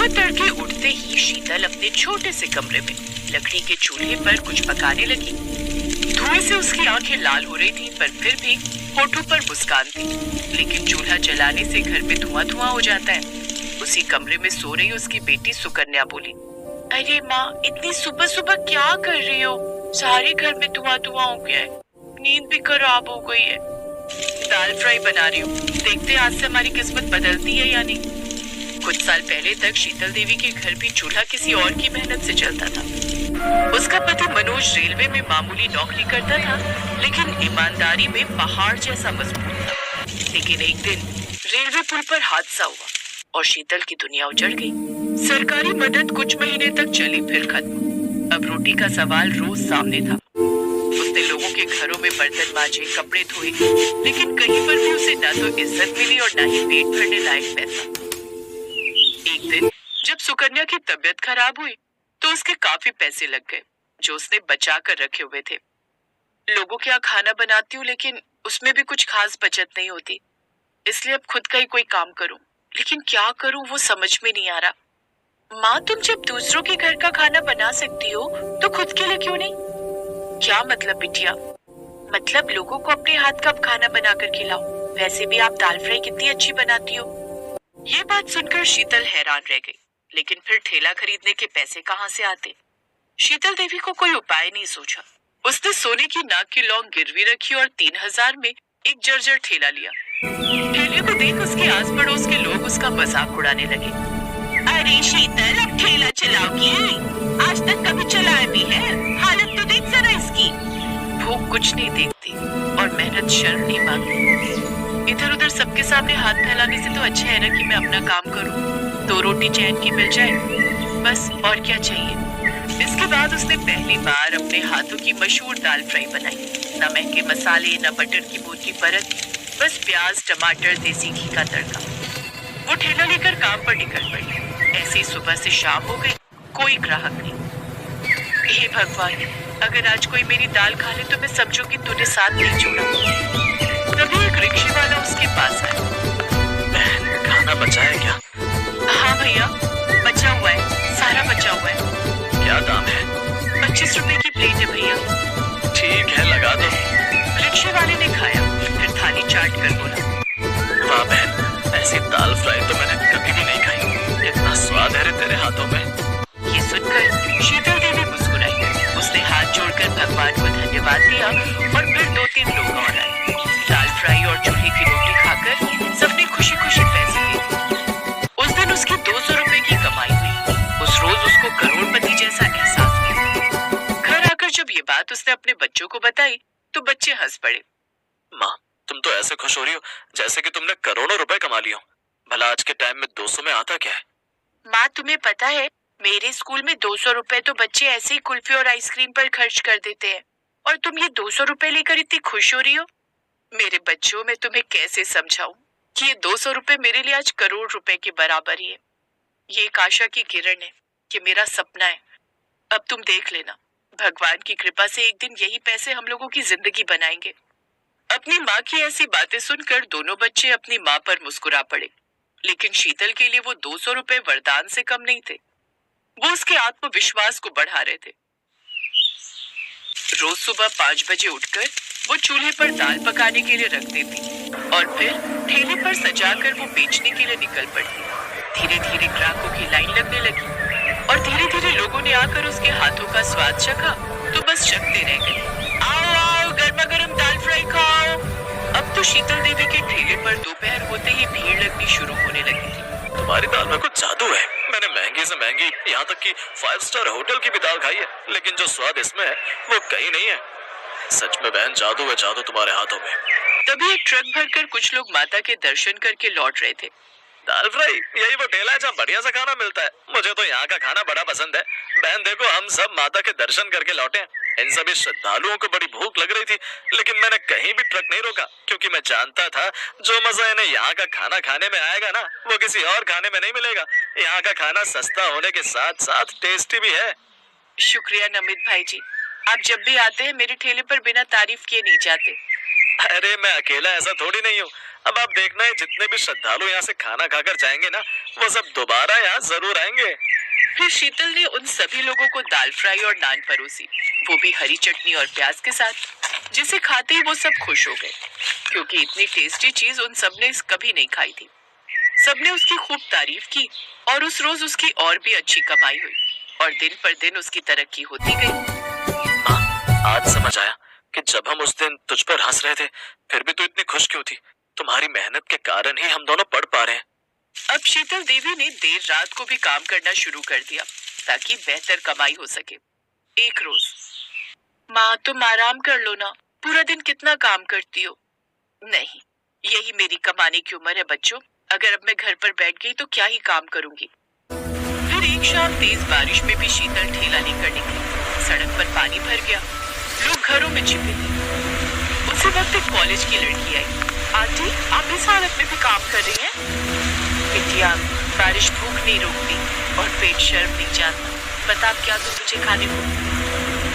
सुबह तड़के उठते ही शीतल अपने छोटे से कमरे में लकड़ी के चूल्हे पर कुछ पकाने लगी। धुएं से उसकी आंखें लाल हो रही थी, पर फिर भी होठों पर मुस्कान थी। लेकिन चूल्हा जलाने से घर में धुआं धुआं हो जाता है। उसी कमरे में सो रही उसकी बेटी सुकन्या बोली, अरे माँ, इतनी सुबह सुबह क्या कर रही हो? सारे घर में धुआं धुआं हो गया है, नींद भी खराब हो गई है। दाल फ्राई बना रही हूँ, देखते हैं आज से हमारी किस्मत बदलती है या नहीं। कुछ साल पहले तक शीतल देवी के घर भी चूल्हा किसी और की मेहनत से चलता था। उसका पति मनोज रेलवे में मामूली नौकरी करता था, लेकिन ईमानदारी में पहाड़ जैसा मजबूत था। लेकिन एक दिन रेलवे पुल पर हादसा हुआ और शीतल की दुनिया उजड़ गई। सरकारी मदद कुछ महीने तक चली, फिर खत्म। अब रोटी का सवाल रोज सामने था। उसने लोगों के घरों में बर्तन मांजे, कपड़े धोए, लेकिन कहीं पर भी उसे न तो इज्जत मिली और न ही पेट भरने लायक पैसा। एक दिन जब सुकन्या की तबीयत खराब हुई तो उसके काफी पैसे लग गए जो उसने बचा कर रखे हुए थे। लोगों के यहाँ खाना बनाती हूँ, लेकिन उसमें भी कुछ खास बचत नहीं होती, इसलिए अब खुद का ही कोई काम करूं। लेकिन क्या करूं वो समझ में नहीं आ रहा। माँ, तुम जब दूसरों के घर का खाना बना सकती हो तो खुद के लिए क्यों नहीं? क्या मतलब बिटिया? मतलब लोगों को अपने हाथ का खाना बनाकर खिलाओ। वैसे भी आप दाल फ्राई कितनी अच्छी बनाती हो। ये बात सुनकर शीतल हैरान रह गई, लेकिन फिर ठेला खरीदने के पैसे कहाँ से आते? शीतल देवी को कोई उपाय नहीं सूझा। उसने सोने की नाक की लौंग गिरवी रखी और 3,000 में एक जर्जर ठेला लिया। ठेले को देख उसके आस पड़ोस के लोग उसका मजाक उड़ाने लगे। अरे शीतल, अब ठेला चलाओगी? आज तक कभी चलाया भी है? हालत तो देख जरा इसकी। भूख कुछ नहीं देखती और मेहनत शर्म नहीं मांगती। इधर उधर सबके सामने हाथ फैलाने से तो अच्छा है ना कि मैं अपना काम करूं, 2 रोटी चैन की मिल जाए, बस और क्या चाहिए। इसके बाद उसने पहली बार अपने हाथों की मशहूर दाल फ्राई बनाई। न महंगे मसाले, न बटर की मोटी परत, बस प्याज, टमाटर, देसी घी का तड़का। वो ठेला लेकर काम पर निकल पड़ी। ऐसी सुबह से शाम हो गई, कोई ग्राहक नहीं। हे भगवान, अगर आज कोई मेरी दाल खा ले तो मैं समझूंगी तूने साथ नहीं छोड़ा। तभी एक रिक्शे वाला उसके पास आया। बहन, खाना बचा है क्या? हाँ भैया, बचा हुआ है, सारा बचा हुआ है। क्या दाम है? 25 रुपए की प्लेट है भैया। ठीक है, लगा दो। रिक्शे वाले ने खाया, फिर थाली चाट कर बोला, वाह बहन, ऐसी दाल फ्राई तो मैंने कभी भी नहीं खाई। इतना स्वाद है रे तेरे हाथों में। ये सुनकर शीतल देवी मुस्कुराई। उसने हाथ जोड़कर भगवान को धन्यवाद दिया और फिर 2-3 लोग और आए। दाल फ्राई और चूल्हे की रोटी खाकर सबने खुशी खुशी पैसे दिए। उस दिन उसकी 200 रुपए की कमाई हुई। उस रोज उसको करोड़पति जैसा एहसास हुआ। घर आकर जब ये बात उसने अपने बच्चों को बताई तो बच्चे हंस पड़े। माँ, तुम तो ऐसे खुश हो रही हो जैसे कि तुमने करोड़ों रुपए कमा लिए हो। भला आज के टाइम में 200 में आता क्या है? माँ, तुम्हें पता है, मेरे स्कूल में 200 रुपए तो बच्चे ऐसे ही कुल्फी और आइसक्रीम पर खर्च कर देते हैं, और तुम ये 200 रुपए लेकर इतनी खुश हो रही हो। मेरे बच्चों, मैं तुम्हें कैसे समझाऊं कि ये 200 रुपए मेरे लिए आज करोड़ रुपए के बराबर ही है। ये एक आशा की किरण है कि मेरा सपना है। अब तुम देख लेना, भगवान की कृपा से एक दिन यही पैसे हम लोगों की जिंदगी बनाएंगे। अपनी माँ की ऐसी बातें सुनकर दोनों बच्चे अपनी माँ पर मुस्कुरा पड़े, लेकिन शीतल के लिए वो 200 रुपए वरदान से कम नहीं थे। वो उसके आत्मविश्वास को बढ़ा रहे थे। रोज सुबह 5 बजे उठकर वो चूल्हे पर दाल पकाने के लिए रख देती और फिर ठेले पर सजाकर वो बेचने के लिए निकल पड़ती। धीरे धीरे ग्राहकों की लाइन लगने लगी और धीरे धीरे लोगों ने आकर उसके हाथों का स्वाद चखा तो बस चखते रह गए। आओ आओ, गर्मा गर्म दाल फ्राई खाओ। अब तो शीतल देवी के ठेले पर दोपहर होते ही भीड़ लगनी शुरू होने लगी थी। तुम्हारी दाल में कुछ जादू है। मैंने महंगी से महंगी, यहाँ तक कि 5 स्टार होटल की भी दाल खाई है, लेकिन जो स्वाद इसमें है वो कहीं नहीं है। सच में बहन, जादू है जादू तुम्हारे हाथों में। तभी एक ट्रक भरकर कुछ लोग माता के दर्शन करके लौट रहे थे। दाल फ्राई, यही वो ठेला है जहाँ बढ़िया सा खाना मिलता है। मुझे तो यहाँ का खाना बड़ा पसंद है। बहन देखो, हम सब माता के दर्शन करके लौटे हैं। इन सभी श्रद्धालुओं को बड़ी भूख लग रही थी, लेकिन मैंने कहीं भी ट्रक नहीं रोका, क्योंकि मैं जानता था जो मजा इन्हें यहाँ का खाना खाने में आएगा ना, वो किसी और खाने में नहीं मिलेगा। यहाँ का खाना सस्ता होने के साथ साथ टेस्टी भी है। शुक्रिया नमित भाई जी, आप जब भी आते हैं मेरे ठेले पर बिना तारीफ किए नहीं जाते। अरे मैं अकेला ऐसा थोड़ी नहीं हूँ। अब आप देखना है जितने भी श्रद्धालु यहाँ से खाना खाकर जाएंगे ना, वो सब दोबारा यहाँ जरूर आएंगे। फिर शीतल ने उन सभी लोगों को दाल फ्राई और नान परोसी, वो भी हरी चटनी और प्याज के साथ, जिसे खाते ही वो सब खुश हो गए, क्योंकि इतनी टेस्टी चीज उन सब ने कभी नहीं खाई थी। सबने उसकी खूब तारीफ की और उस रोज उसकी और भी अच्छी कमाई हुई और दिन पर दिन उसकी तरक्की होती गई। माँ, आज समझ आया कि जब हम उस दिन तुझ पर हंस रहे थे, फिर भी तू इतनी खुश क्यों थी। तुम्हारी मेहनत के कारण ही हम दोनों पढ़ पा रहे हैं। अब शीतल देवी ने देर रात को भी काम करना शुरू कर दिया ताकि बेहतर कमाई हो सके। एक रोज, माँ तुम आराम कर लो ना, पूरा दिन कितना काम करती हो। नहीं, यही मेरी कमाने की उम्र है बच्चों, अगर अब मैं घर पर बैठ गई तो क्या ही काम करूंगी। फिर एक शाम तेज बारिश में भी शीतल ठेला लेकर निकली। सड़क पर पानी भर गया, लोग घरों में छिपे थे। उसी वक्त एक कॉलेज की लड़की आई। आंटी, आप इस हालत में भी काम कर रही हैं? बिटिया, बारिश भूख नहीं रोकती और पेट शर्म नहीं जानता। बता अब क्या दूं तुझे खाने को?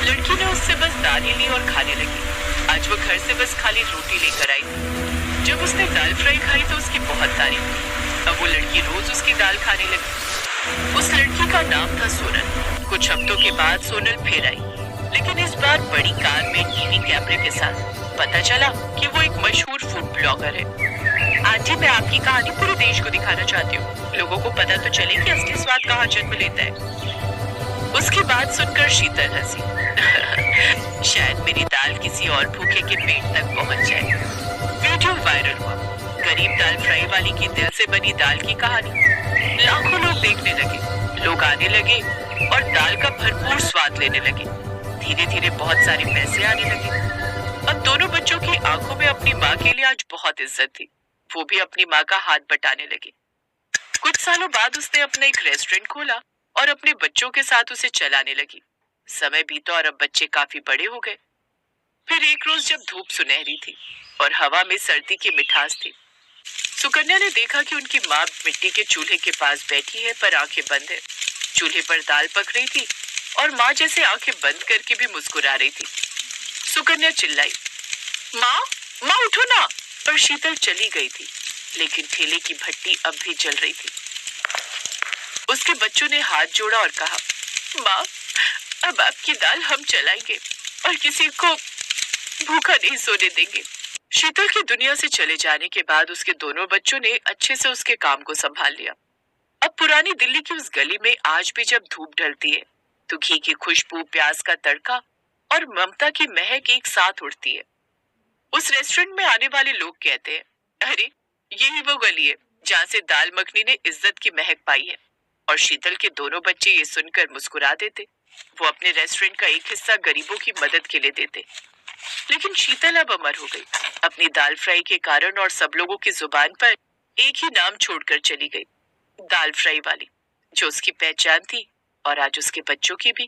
लड़की ने उससे बस दालें ली और खाने लगी। आज वो घर से बस खाली रोटी लेकर आई थी। जब उसने दाल फ्राई खाई तो उसकी बहुत तारीफ की। अब वो लड़की रोज उसकी दाल खाने लगी। उस लड़की का नाम था सोनल। कुछ हफ्तों के बाद सोनल फिर आई, लेकिन इस बार बड़ी कार में टीवी कैमरे के साथ। पता चला कि वो एक मशहूर फूड ब्लॉगर है। आंटी, मैं आपकी कहानी पूरे देश को दिखाना चाहती हूँ, लोगों को पता तो चले कि असली स्वाद कहाँ जन्म लेता है। उसकी बात सुनकर शीतल हंसी। शायद मेरी दाल किसी और भूखे के पेट तक पहुँच जाए। वीडियो वायरल हुआ। गरीब दाल फ्राई वाली की दिल से बनी दाल की कहानी। लाखों लोग देखने लगे, लोग आने लगे और दाल का भरपूर स्वाद लेने लगे। धीरे धीरे बहुत सारे पैसे आने लगे। अब दोनों बच्चों की आंखों में अपनी माँ के लिए आज बहुत इज्जत थी। वो भी अपनी माँ का हाथ बटाने लगे। कुछ सालों बाद उसने अपना एक रेस्टोरेंट खोला और अपने बच्चों के साथ उसे चलाने लगी। समय बीता और अब बच्चे काफी बड़े हो गए। फिर एक रोज जब धूप सुनहरी थी और हवा में सर्दी की मिठास थी, सुकन्या ने देखा कि उनकी माँ मिट्टी के चूल्हे के पास बैठी है पर आंखें बंद है। चूल्हे पर दाल पक रही थी और माँ जैसे आंखें बंद करके भी मुस्कुरा रही थी। सुकन्या चिल्लाई, माँ, माँ उठो ना। पर शीतल चली गई थी, लेकिन ठेले की भट्टी अब भी जल रही थी। उसके बच्चों ने हाथ जोड़ा और कहा, माँ, अब आपकी दाल हम चलाएंगे और किसी को भूखा नहीं सोने देंगे। शीतल की दुनिया से चले जाने के बाद उसके दोनों बच्चों ने अच्छे से उसके काम को संभाल लिया। अब पुरानी दिल्ली की उस गली में आज भी जब धूप ढलती है तो घी की खुशबू, प्याज का तड़का और ममता की महक एक साथ उड़ती है। उस रेस्टोरेंट में आने वाले लोग कहते हैं, अरे यही वो गली है जहाँ से दाल मखनी ने इज्जत की महक पाई है। और शीतल के दोनों बच्चे ये सुनकर मुस्कुरा देते। वो अपने रेस्टोरेंट का एक हिस्सा गरीबों की मदद के लिए देते। लेकिन शीतल अब अमर हो गई, अपनी दाल फ्राई के कारण, और सब लोगों की जुबान पर एक ही नाम छोड़कर चली गई, दाल फ्राई वाली, जो उसकी पहचान थी और आज उसके बच्चों की भी।